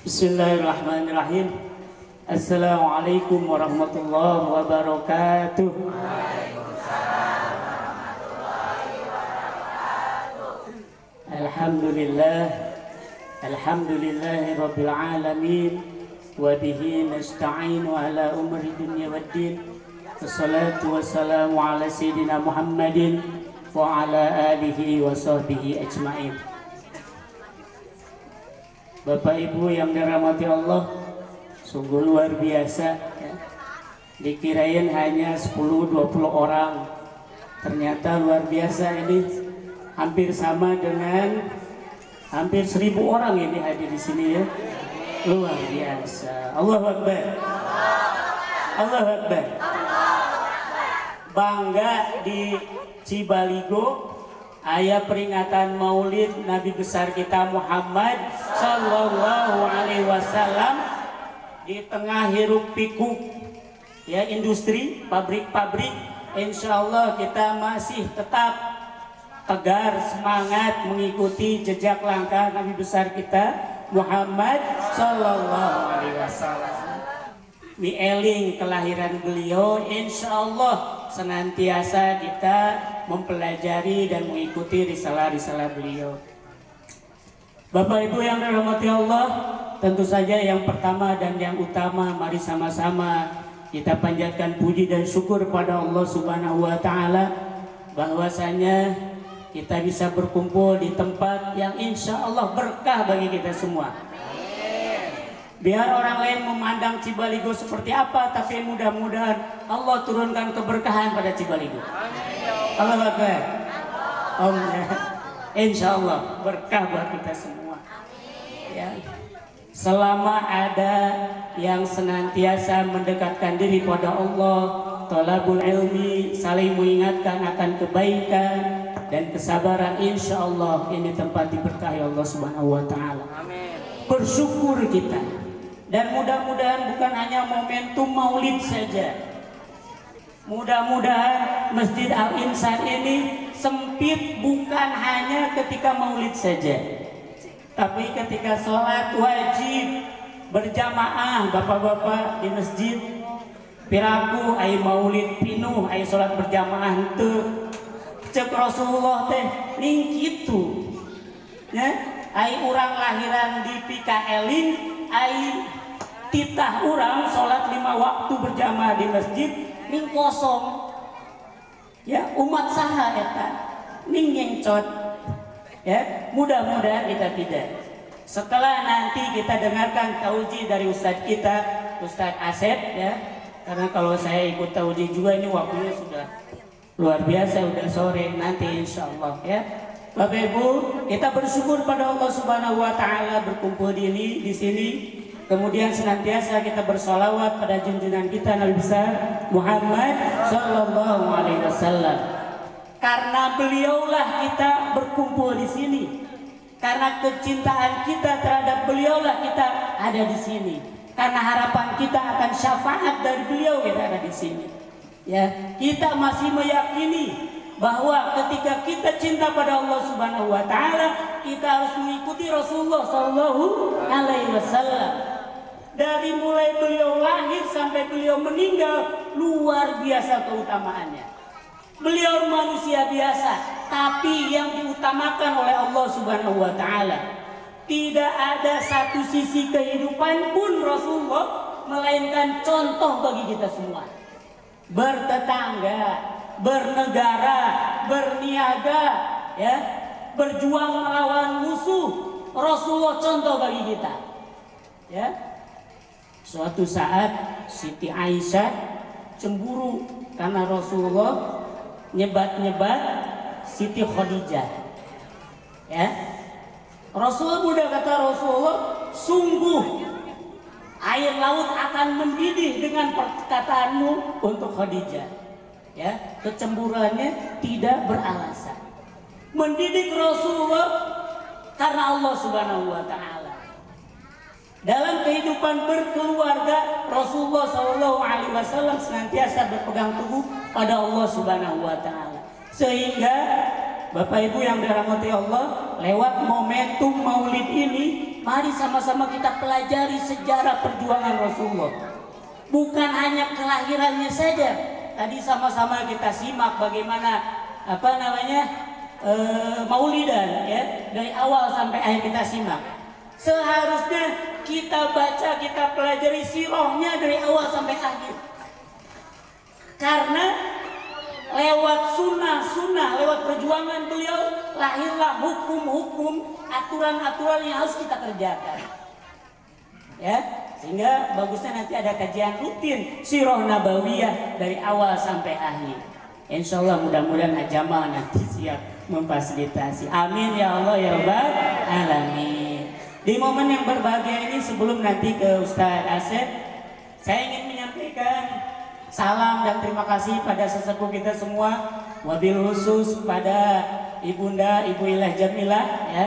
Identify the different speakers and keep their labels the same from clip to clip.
Speaker 1: Bismillahirrahmanirrahim. Assalamualaikum warahmatullahi wabarakatuh. Alhamdulillah, alhamdulillahi rabbil alamin, wa bihi nasta'inu ala umri dunya waddin. Wassalatu wassalamu ala sayyidina Muhammadin wa ala alihi wa sahbihi ajma'in. Bapak Ibu yang dirahmati Allah, sungguh luar biasa ya. Dikirain hanya 10-20 orang, ternyata luar biasa. Ini hampir sama dengan hampir 1000 orang ini hadir di sini ya. Luar biasa. Allahu Akbar. Allahu Akbar. Bangga di Cibaligo aya peringatan Maulid Nabi besar kita Muhammad Sallallahu Alaihi Wasallam di tengah hiruk pikuk ya industri pabrik-pabrik. Insya Allah kita masih tetap tegar semangat mengikuti jejak langkah Nabi besar kita Muhammad Sallallahu Alaihi Wasallam. Mieling kelahiran beliau, insya Allah senantiasa kita mempelajari dan mengikuti risalah-risalah beliau. Bapak Ibu yang dirahmati Allah, tentu saja yang pertama dan yang utama, mari sama-sama kita panjatkan puji dan syukur pada Allah Subhanahu wa Ta'ala bahwasanya kita bisa berkumpul di tempat yang insya Allah berkah bagi kita semua. Biar orang lain memandang Cibaligo seperti apa, tapi mudah-mudahan Allah turunkan keberkahan pada Cibaligo. Allah Akbar. Insya Allah berkah buat kita semua. Ya. Selama ada yang senantiasa mendekatkan diri pada Allah, thalabul ilmi, saling mengingatkan akan kebaikan dan kesabaran, insya Allah ini tempat diberkahi Allah Subhanahu wa Ta'ala. Bersyukur kita. Dan mudah-mudahan bukan hanya momentum maulid saja. Mudah-mudahan Masjid Al-Insan ini sempit bukan hanya ketika maulid saja, tapi ketika sholat wajib berjamaah bapak-bapak di masjid. Piraku ai maulid pinuh ai sholat berjamaah henteu. Cek Rasulullah teh ning kitu. Ya, ai urang lahiran di Pikaeling, ai titah orang sholat 5 waktu berjamaah di masjid ning kosong ya, umat saha eta ning ngengcot ya. Mudah-mudahan kita tidak. Setelah nanti kita dengarkan tauji dari Ustadz kita, Ustadz Asep ya, karena kalau saya ikut tauji juga ini waktunya sudah luar biasa, udah sore nanti insya Allah ya. Bapak Ibu, kita bersyukur pada Allah Subhanahu wa Ta'ala berkumpul di sini. Kemudian senantiasa kita bersolawat pada junjungan kita Nabi besar Muhammad Sallallahu Alaihi Wasallam. Karena beliaulah kita berkumpul di sini. Karena kecintaan kita terhadap beliaulah kita ada di sini. Karena harapan kita akan syafaat dari beliau kita ada di sini. Ya, kita masih meyakini bahwa ketika kita cinta pada Allah Subhanahu Wa Taala, kita harus mengikuti Rasulullah Sallallahu Alaihi Wasallam. Dari mulai beliau lahir sampai beliau meninggal, luar biasa keutamaannya. Beliau manusia biasa, tapi yang diutamakan oleh Allah Subhanahu wa Ta'ala. Tidak ada satu sisi kehidupan pun Rasulullah melainkan contoh bagi kita semua. Bertetangga, bernegara, berniaga, ya, berjuang melawan musuh, Rasulullah contoh bagi kita. Ya. Suatu saat Siti Aisyah cemburu karena Rasulullah nyebat-nyebat Siti Khadijah. Ya. Rasulullah mudah kata Rasulullah, sungguh air laut akan mendidih dengan perkataanmu untuk Khadijah. Ya, kecemburuannya tidak beralasan. Mendidik Rasulullah karena Allah Subhanahu wa Ta'ala. Dalam kehidupan berkeluarga, Rasulullah SAW senantiasa berpegang teguh pada Allah Subhanahu wa Ta'ala. Sehingga Bapak Ibu yang dirahmati Allah, lewat momentum maulid ini mari sama-sama kita pelajari sejarah perjuangan Rasulullah. Bukan hanya kelahirannya saja. Tadi sama-sama kita simak bagaimana maulidan ya, dari awal sampai akhir kita simak. Seharusnya kita baca, kita pelajari sirahnya dari awal sampai akhir. Karena lewat sunnah, lewat perjuangan beliau lahirlah hukum-hukum, aturan-aturan yang harus kita kerjakan. Ya, sehingga bagusnya nanti ada kajian rutin sirah nabawiyah dari awal sampai akhir. Insya Allah mudah-mudahan Ajama nanti siap memfasilitasi. Amin ya Allah ya Rabbal Alamin. Di momen yang berbahagia ini, sebelum nanti ke Ustadz Asep, saya ingin menyampaikan salam dan terima kasih pada sesepuh kita semua, wabil khusus pada Ibunda Ibu Ilah Jamilah ya,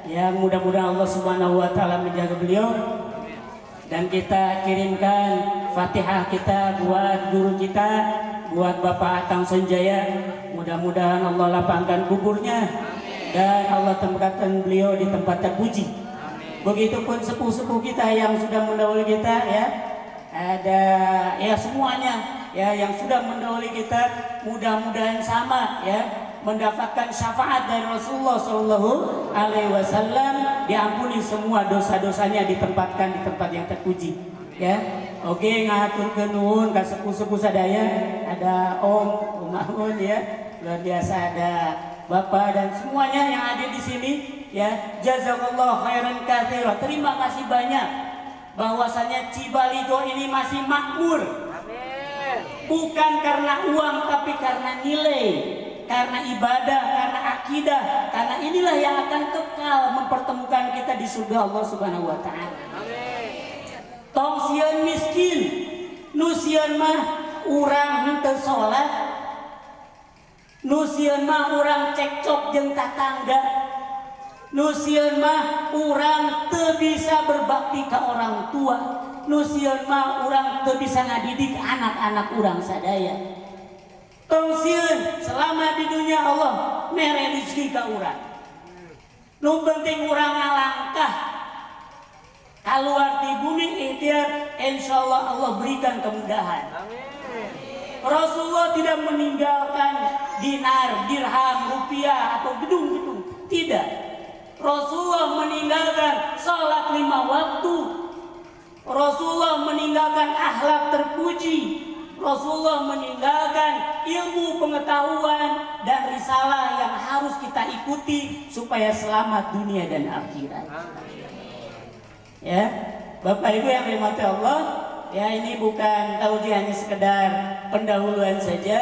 Speaker 1: yang mudah-mudahan Allah Subhanahu wa taala menjaga beliau. Dan kita kirimkan Fatihah kita buat guru kita, buat Bapak Atang Sanjaya. Mudah-mudahan Allah lapangkan kuburnya dan Allah tempatkan beliau di tempat terpuji. Begitupun sepuh-sepuh kita yang sudah mendahului kita ya. Ada ya semuanya ya yang sudah mendahului kita, mudah-mudahan sama ya mendapatkan syafaat dari Rasulullah Shallallahu Alaihi Wasallam, diampuni semua dosa-dosanya, ditempatkan di tempat yang terpuji ya. Oke, ngatur kenuhun ka sepuh-sepuh sadaya, ada Om Mahun ya, luar biasa, ada Bapak dan semuanya yang ada di sini ya. Jazakallah khairan katsira, terima kasih banyak bahwasanya Cibaligo ini masih makmur. Amin. Bukan karena uang tapi karena nilai, karena ibadah, karena akidah, karena inilah yang akan kekal mempertemukan kita di surga Allah Subhanahu wa taala. Amin. Tong sieun miskin, nu sieun mah urang henteu salat, nu sieun mah urang cekcok jeung tatangga, nusieun mah urang teu bisa berbakti ke orang tua, nusieun mah urang teu bisa ngadidik anak-anak urang sadaya. Tong sieun selama di dunia Allah mere rezeki ka urang. Nu penting urang ngalangkah kaluar di bumi ikhtiar, insyaallah Allah berikan kemudahan. Amin. Rasulullah tidak meninggalkan dinar, dirham, rupiah atau gedung-gedung, tidak. Rasulullah meninggalkan salat 5 waktu. Rasulullah meninggalkan akhlak terpuji. Rasulullah meninggalkan ilmu pengetahuan dan risalah yang harus kita ikuti supaya selamat dunia dan akhirat. Ya, Bapak Ibu yang dirahmati Allah, ya ini bukan tauji hanya sekedar pendahuluan saja.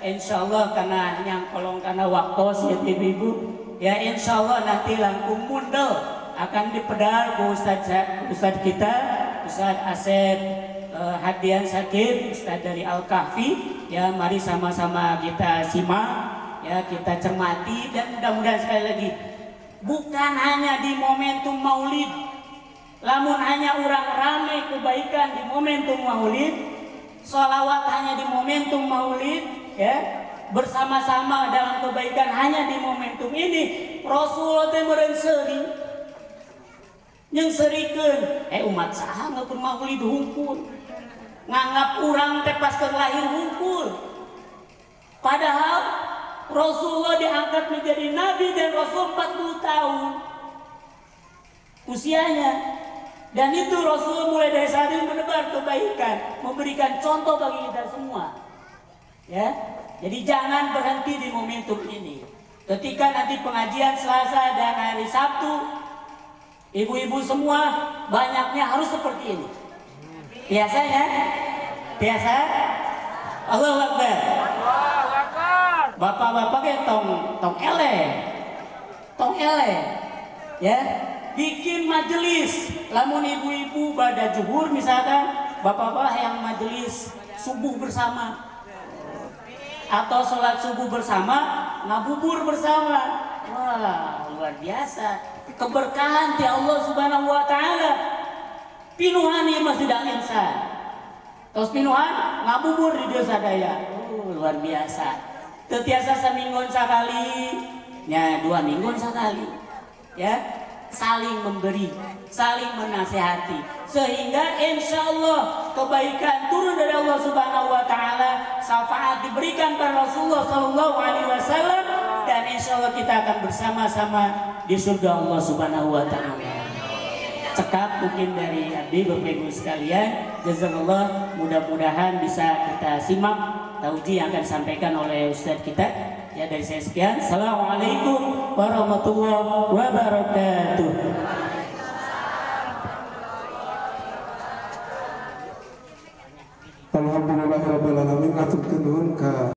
Speaker 1: Insya Allah karena yang kolong karena waktu ya Ibu. Ya insya Allah nanti langkung mundel akan dipedal ke Ustadz kita, Ustadz Asep Hadian Sakit, Ustadz dari Al-Kahfi. Ya mari sama-sama kita simak, ya kita cermati, dan mudah-mudahan sekali lagi bukan hanya di momentum maulid, lamun hanya orang ramai kebaikan di momentum maulid, sholawat hanya di momentum maulid, ya bersama-sama dalam kebaikan hanya di momentum ini. Rasulullah teh meureun seuri yang serikeun umat saha ngatur maulid hungkul, nganggap urang teh pas lahir hungkul, padahal Rasulullah diangkat menjadi nabi dan Rasul 40 tahun usianya, dan itu Rasul mulai dari saat itu menebar kebaikan, memberikan contoh bagi kita semua ya. Jadi jangan berhenti di momentum ini. Ketika nanti pengajian Selasa dan hari Sabtu, ibu-ibu semua banyaknya harus seperti ini. Biasa ya? Biasa? Allahu Akbar. Bapak-bapak kayak tong ele. Ya, bikin majelis. Lamun ibu-ibu pada zuhur misalkan, bapak-bapak yang majelis subuh bersama, atau sholat subuh bersama, ngabubur bersama. Wah, luar biasa. Keberkahan di Allah Subhanahu wa taala. Pinuhan ieu mah sedang insan. Terus pinuhan ngabubur di desa daya. Luar biasa. Teu tiasa saminggon sakali, nya 2 minggu sakali. Ya. saling memberi, saling menasehati, sehingga insya Allah kebaikan turun dari Allah Subhanahu Wa Taala, syafaat diberikan pada Rasulullah Sallallahu Alaihi Wasallam, dan insya Allah kita akan bersama-sama di surga Allah Subhanahu Wa Taala. Cekap mungkin dari Abi, Bapak Ibu sekalian, jazakallah, mudah-mudahan bisa kita simak tauji yang akan disampaikan oleh Ustadz kita. Ya, dari saya sekian. Assalamualaikum warahmatullahi wabarakatuh.
Speaker 2: Alhamdulillahirabbil alamin. Atur nuhun ka